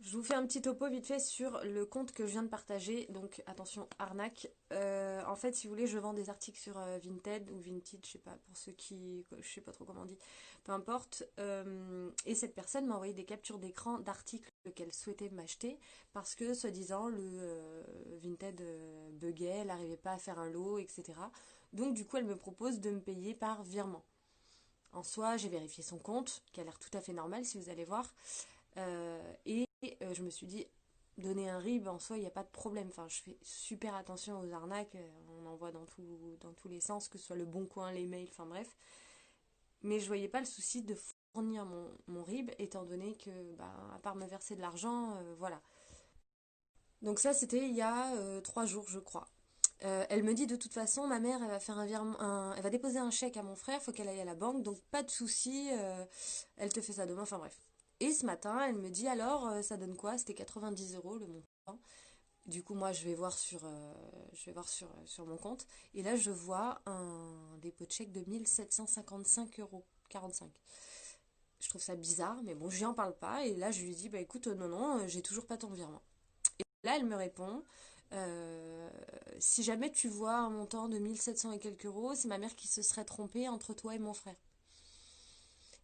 Je vous fais un petit topo vite fait sur le compte que je viens de partager. Donc attention, arnaque. En fait, si vous voulez, je vends des articles sur Vinted ou Vinted, je sais pas, pour ceux qui... Je sais pas trop comment on dit. Peu importe. Et cette personne m'a envoyé des captures d'écran d'articles qu'elle souhaitait m'acheter parce que, soi-disant, le Vinted buguait, elle n'arrivait pas à faire un lot, etc. Donc du coup, elle me propose de me payer par virement. En soi, j'ai vérifié son compte, qui a l'air tout à fait normal si vous allez voir. Et je me suis dit, donner un RIB en soi, il n'y a pas de problème. Enfin, je fais super attention aux arnaques. On en voit dans tous les sens, que ce soit le bon coin, les mails, enfin bref. Mais je voyais pas le souci de fournir mon RIB, étant donné que, bah, à part me verser de l'argent, voilà. Donc ça, c'était il y a 3 jours, je crois. Elle me dit de toute façon, ma mère, elle va faire un virement, elle va déposer un chèque à mon frère, faut qu'elle aille à la banque, donc pas de souci, elle te fait ça demain, enfin bref. Et ce matin, elle me dit alors, ça donne quoi? C'était 90 euros le montant. Du coup, moi, je vais voir sur mon compte. Et là, je vois un dépôt de chèque de 1755 euros 45. Je trouve ça bizarre, mais bon, je lui en parle pas. Et là, je lui dis, bah écoute, non, non, j'ai toujours pas ton virement. Là, elle me répond, euh, si jamais tu vois un montant de 1700 et quelques euros, c'est ma mère qui se serait trompée entre toi et mon frère.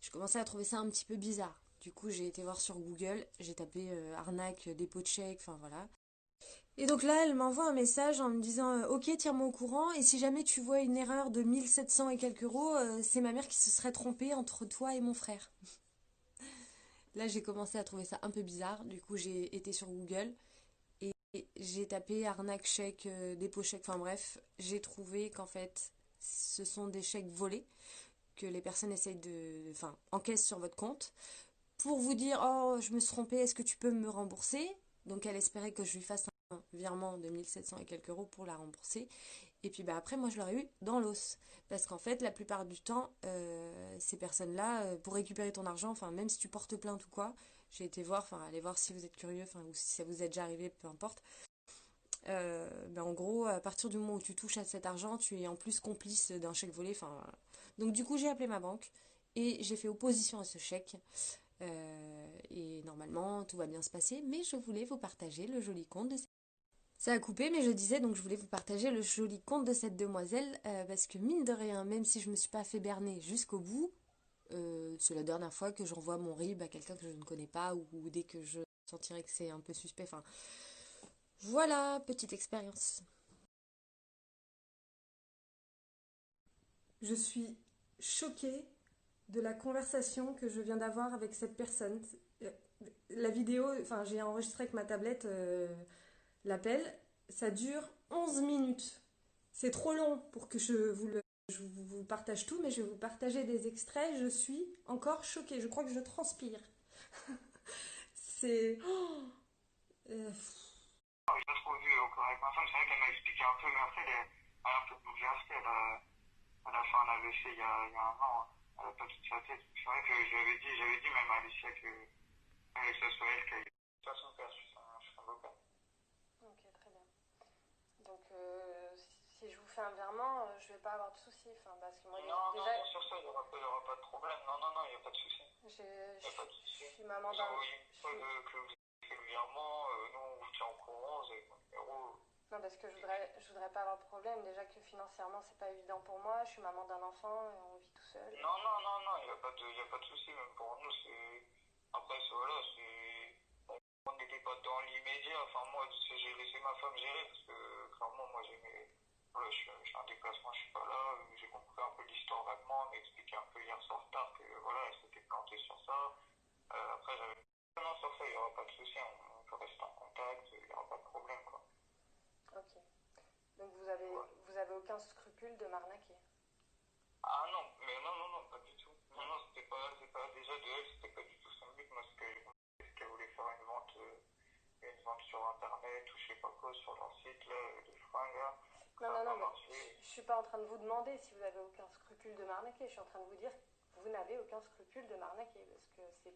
Je commençais à trouver ça un petit peu bizarre. Du coup, j'ai été voir sur Google, j'ai tapé arnaque, dépôt de chèque, enfin voilà. Et donc là, elle m'envoie un message en me disant ok, tiens-moi au courant, et si jamais tu vois une erreur de 1700 et quelques euros, c'est ma mère qui se serait trompée entre toi et mon frère. Là, j'ai commencé à trouver ça un peu bizarre. Du coup, j'ai été sur Google et j'ai tapé arnaque chèque, dépôt chèque, enfin bref, j'ai trouvé qu'en fait, ce sont des chèques volés que les personnes essayent enfin, encaissent sur votre compte pour vous dire oh, je me suis trompée, est-ce que tu peux me rembourser? Donc elle espérait que je lui fasse un virement de 1700 et quelques euros pour la rembourser. Et puis bah, après, moi, je l'aurais eu dans l'os. Parce qu'en fait, la plupart du temps, ces personnes-là, pour récupérer ton argent, enfin, même si tu portes plainte ou quoi, j'ai été voir, enfin, allez voir si vous êtes curieux, enfin, ou si ça vous est déjà arrivé, peu importe. Ben, en gros, à partir du moment où tu touches à cet argent, tu es en plus complice d'un chèque volé. Enfin, voilà. Donc du coup, j'ai appelé ma banque et j'ai fait opposition à ce chèque. Et normalement, tout va bien se passer, mais je voulais vous partager le joli compte de... Ça a coupé, mais je disais, donc je voulais vous partager le joli conte de cette demoiselle, parce que mine de rien, même si je me suis pas fait berner jusqu'au bout, c'est la dernière fois que j'envoie mon RIB à quelqu'un que je ne connais pas, ou dès que je sentirais que c'est un peu suspect. Enfin, voilà, petite expérience. Je suis choquée de la conversation que je viens d'avoir avec cette personne. La vidéo, enfin j'ai enregistré avec ma tablette l'appel, ça dure 11 minutes. C'est trop long pour que je vous partage tout, mais je vais vous partager des extraits. Je suis encore choquée. Je crois que je transpire. C'est. J'ai pas trop vu encore avec ma femme, c'est vrai qu'elle m'a expliqué un peu, mais après, elle a un peu bouleversée. À la fin, elle avait fait il y a un an, hein. Elle a pas toute sa tête. C'est vrai que j'avais dit même à Alicia que ce soit elle qui a eu. De toute façon, je suis un beau-père. Ok, très bien. Donc, si je vous fais un virement, je vais pas avoir de soucis. Enfin, parce que moi, Non, non, déjà, non, sur ça, il y aura pas de problème. Non, non, non, il n'y a pas de souci. Il n'y a pas de je souci. suis maman Vous d'un. envoyez une fois que vous avez fait le virement, nous, on vous tient au courant, vous avez mon numéro. Non, parce que je voudrais pas avoir de problème. Déjà que financièrement, c'est pas évident pour moi. Je suis maman d'un enfant et on vit tout seul. Non, non, non, non, il y a pas de souci, même pour nous, c'est. Après, voilà, c'est. On n'était pas dans l'immédiat. Enfin, moi, j'ai laissé ma femme gérer parce que clairement, moi, j'ai mes. Voilà, je suis en déplacement, je suis pas là. J'ai compris un peu l'histoire vaguement, elle m'a expliqué un peu hier soir tard que voilà, elle s'était plantée sur ça. Après, j'avais. Non, sur ça, il n'y aura pas de souci. On peut rester en contact, il n'y aura pas de problème, quoi. Ok. Donc Voilà. vous avez aucun scrupule de m'arnaquer. Ah non, mais non, non, non, pas du tout. Non, non, c'est pas déjà de elle, c'était pas du tout son but. Moi, ce qu'elle voulait faire une vente sur internet ou je sais pas quoi, sur leur site, là, de fringues, là. Non, Ça n'a non, non, pas mais marché. je suis pas en train de vous demander si vous avez aucun scrupule de m'arnaquer. Je suis en train de vous dire que vous n'avez aucun scrupule de m'arnaquer parce que c'est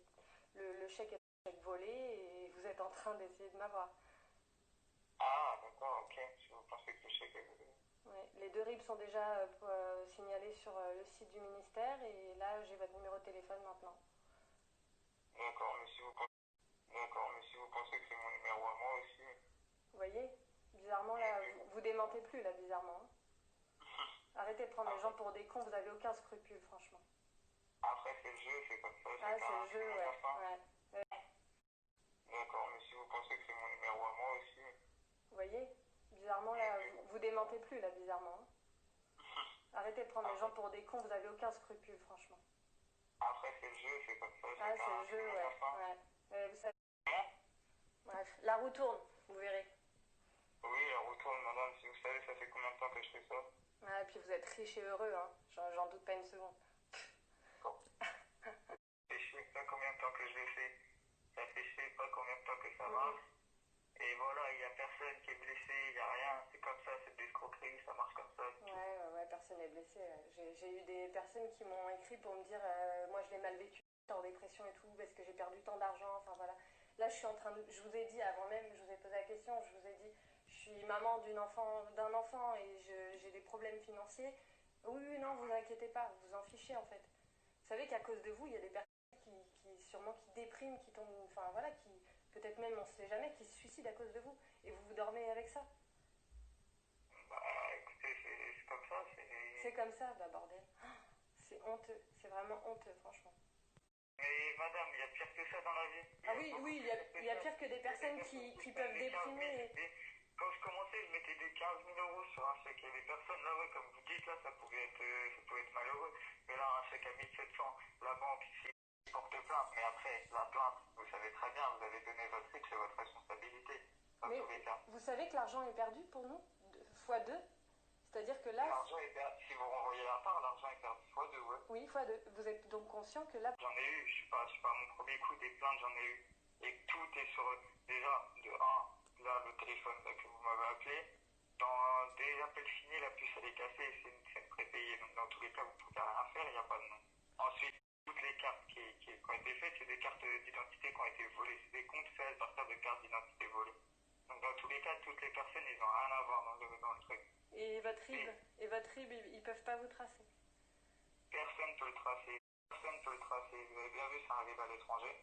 le chèque est un chèque volé et vous êtes en train d'essayer de m'avoir. Ah, d'accord, ok. Si vous pensez que le chèque est volé. Ouais. Les deux RIB sont déjà signalés sur le site du ministère et là j'ai votre numéro de téléphone maintenant. D'accord, mais si vous pensez que c'est mon numéro à moi aussi. Vous voyez, bizarrement là, vous démentez plus là, bizarrement. Hein. Arrêtez de prendre les gens pour des cons, vous avez aucun scrupule, franchement. Après, c'est le jeu, c'est comme ça. Ah, c'est le jeu, ouais. D'accord, mais si vous pensez que c'est mon numéro à moi aussi. Vous voyez, bizarrement là, vous démentez plus là, bizarrement. Hein. Arrêtez de prendre les gens pour des cons, vous avez aucun scrupule, franchement. Après, c'est le jeu, c'est comme ça. Ah, c'est le jeu, ouais. Vous savez... Bref, la roue tourne, vous verrez. Oui, la roue tourne, madame. Si vous savez, ça fait combien de temps que je fais ça? Ah, et puis vous êtes riche et heureux, hein. J'en doute pas une seconde. Bon. Et je sais pas combien de temps que je le fais. Ça fait je sais pas combien de temps que ça marche. Et voilà, il n'y a personne qui est blessé, il n'y a rien. C'est comme ça, c'est de l'escroquerie, ça marche comme ça. Ouais, personne n'est blessé. J'ai eu des personnes qui m'ont écrit pour me dire moi je l'ai mal vécu, en dépression et tout, parce que j'ai perdu tant d'argent, enfin voilà. Là je suis en train de... Je vous ai dit avant même, je vous ai posé la question, je vous ai dit, je suis maman d'un enfant et j'ai des problèmes financiers. Oui, non, vous inquiétez pas, vous en fichez en fait. Vous savez qu'à cause de vous, il y a des personnes sûrement qui dépriment, qui tombent, enfin voilà, qui peut-être même, on ne sait jamais, qui se suicident à cause de vous. Et vous dormez avec ça. Bah écoutez, c'est comme ça, c'est comme ça, bah bordel. C'est honteux, c'est vraiment honteux, franchement. Mais madame, il y a pire que ça dans la vie. Ah oui, il y a pire que des personnes qui peuvent déprimer. Quand je commençais, je mettais des 15 000 euros sur un chèque. Et les personnes, là, ouais, comme vous dites, là, ça pouvait être malheureux. Mais là, un chèque à 1700, la banque, ici, porte plainte. Mais après, la plainte, vous savez très bien, vous avez donné votre RIB, c'est votre responsabilité. Dans tous les cas. Vous savez que l'argent est perdu pour nous fois 2. C'est-à-dire que là... L'argent est perdu. Si vous renvoyez la part, l'argent est perdu fois 2, ouais. Oui, fois 2. Vous êtes donc conscient que là... J'en ai eu, je suis pas à mon premier coup des plaintes, j'en ai eu. Et tout est sur... Déjà, de 1, là, le téléphone là, que vous m'avez appelé, dans des appels signés, la puce elle est cassée, c'est une prépayée. Donc dans tous les cas, vous pouvez rien faire, il n'y a pas de nom. Ensuite, toutes les cartes qui ont été faites, c'est des cartes d'identité qui ont été volées. C'est des comptes faits à partir de cartes d'identité volées. Donc dans tous les cas, toutes les personnes, ils n'ont rien à voir dans le truc. Et votre RIB, ils peuvent pas vous tracer? Personne ne peut le tracer. Personne ne peut le tracer. Vous avez bien vu, c'est un RIB à l'étranger.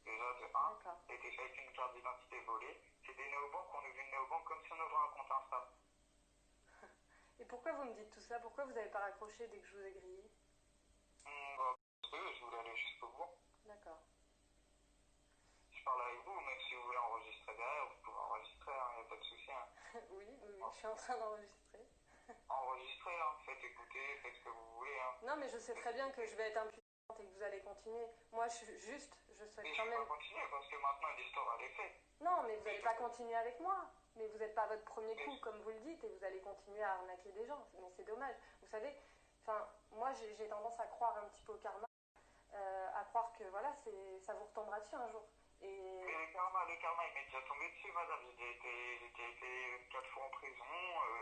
Déjà, de 1, ça a été fait avec une carte d'identité volée. C'est des néobanques, on ouvre une néobanque comme si on ouvrait un compte Insta. Et pourquoi vous me dites tout ça? Pourquoi vous n'avez pas raccroché dès que je vous ai grillé? Parce que je voulais aller jusqu'au bout. D'accord. Je parle avec vous, même si vous voulez enregistrer derrière, vous pouvez enregistrer, il n'y a pas de souci. Oui, je suis en train d'enregistrer. Enregistrez, faites écouter, faites ce que vous voulez. Non, mais je sais très bien que je vais être impuissante et que vous allez continuer. Moi, je souhaite mais quand je même... vais pas continuer parce que maintenant l'histoire elle est faite. Non, mais vous n'allez pas continuer avec moi. Mais vous n'êtes pas votre premier coup, comme vous le dites, et vous allez continuer à arnaquer des gens. Mais c'est dommage. Vous savez, moi j'ai tendance à croire un petit peu au karma, à croire que voilà, ça vous retombera dessus un jour. Mais le karma, il m'est déjà tombé dessus, madame. J'ai déjà été 4 fois en prison,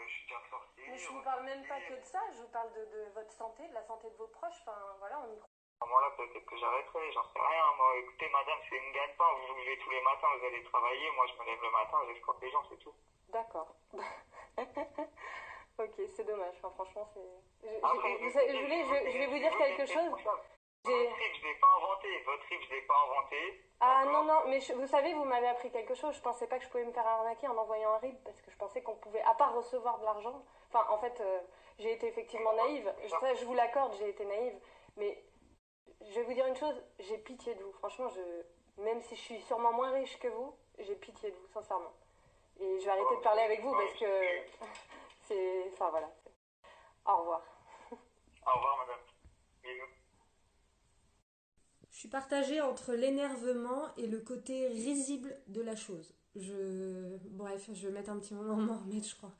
je suis déjà sorti. Mais je vous parle même pas que de ça, je vous parle de votre santé, de la santé de vos proches. Enfin, voilà, on y croit. À ce moment-là, peut-être que j'arrêterai, j'en sais rien. Moi, écoutez, madame, c'est une gagne-pain. Vous vous levez tous les matins, vous allez travailler. Moi, je me lève le matin, j'escorte les gens, c'est tout. D'accord. Ok, c'est dommage. Enfin, franchement, c'est... Je vais vous dire quelque chose. Votre RIB, je l'ai pas inventé. Votre RIB, je l'ai pas inventé. Ah non, mais vous savez, vous m'avez appris quelque chose. Je pensais pas que je pouvais me faire arnaquer en envoyant un RIB parce que je pensais qu'on pouvait, à part recevoir de l'argent. Enfin, en fait, j'ai été effectivement naïve. Ça, je vous l'accorde, j'ai été naïve. Mais je vais vous dire une chose, j'ai pitié de vous. Franchement, même si je suis sûrement moins riche que vous, j'ai pitié de vous, sincèrement. Et je vais arrêter de parler avec vous parce que c'est... Enfin, voilà. Au revoir. Au revoir, madame. Bisous. Je suis partagée entre l'énervement et le côté risible de la chose. Bref, je vais mettre un petit moment à m'en remettre, je crois.